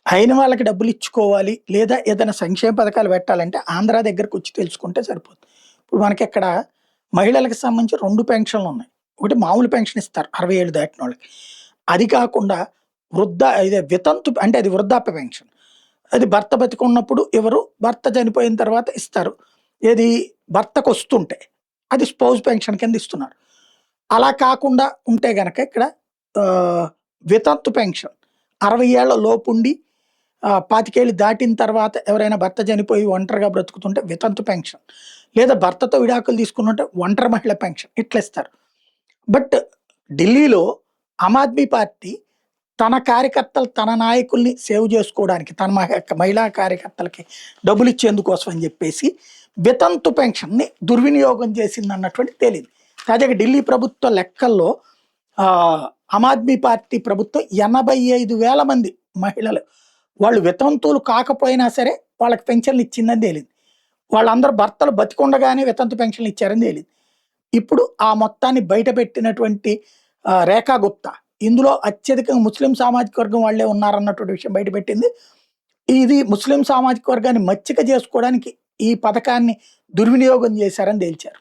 అయిన వాళ్ళకి డబ్బులు ఇచ్చుకోవాలి లేదా ఏదైనా సంక్షేమ పథకాలు పెట్టాలంటే ఆంధ్ర దగ్గరకు వచ్చి తెలుసుకుంటే సరిపోతుంది. ఇప్పుడు మనకిక్కడ మహిళలకు సంబంధించి 2 పెన్షన్లు ఉన్నాయి. ఒకటి మామూలు పెన్షన్ ఇస్తారు 60 ఏళ్ళు దాటిన వాళ్ళకి. అది కాకుండా ఇదే వితంతు అంటే అది వృద్ధాప్య పెన్షన్. అది భర్త బతికున్నప్పుడు ఇవ్వరు. భర్త చనిపోయిన తర్వాత ఇస్తారు. ఏది భర్తకొస్తుంటే. అది స్పౌస్ పెన్షన్ కింద ఇస్తున్నారు. అలా కాకుండా ఉంటే గనక ఇక్కడ ఆహ్, వితంతు పెన్షన్ 60 ఏళ్ల లోపుండి 25 ఏళ్ళు దాటిన తర్వాత ఎవరైనా భర్త చనిపోయి ఒంటరిగా బ్రతుకుతుంటే వితంతు పెన్షన్. లేదా భర్తతో విడాకులు తీసుకున్నుంటే ఒంటరి మహిళ పెన్షన్ ఇట్లా ఇస్తారు. బట్ ఢిల్లీలో ఆమ్ ఆద్మీ పార్టీ తన కార్యకర్తలు, తన నాయకుల్ని సేవ్ చేసుకోవడానికి, తన మహిళా కార్యకర్తలకి డబ్బులిచ్చేందుకోసం అని చెప్పేసి వితంతు పెన్షన్‌ని దుర్వినియోగం చేసిందన్నటువంటిది తేలింది. తాజాగా ఢిల్లీ ప్రభుత్వ లెక్కల్లో ఆమ్ ఆద్మీ పార్టీ ప్రభుత్వం 85,000 మంది మహిళలు వాళ్ళు వితంతువులు కాకపోయినా సరే వాళ్ళకి పెన్షన్‌లు ఇచ్చిందని తేలింది. వాళ్ళందరూ భర్తలు బతికుండగానే వితంతు పెన్షన్‌లు ఇచ్చారని తేలింది. ఇప్పుడు ఆ మొత్తాన్ని బయటపెట్టినటువంటి రేఖా గుప్తా ఇందులో అత్యధికంగా ముస్లిం సామాజిక వర్గం వాళ్ళే ఉన్నారన్నటువంటి విషయం బయటపెట్టింది. ఇది ముస్లిం సామాజిక వర్గాన్ని మచ్చిక చేసుకోవడానికి ఈ పథకాన్ని దుర్వినియోగం చేశారని తేల్చారు.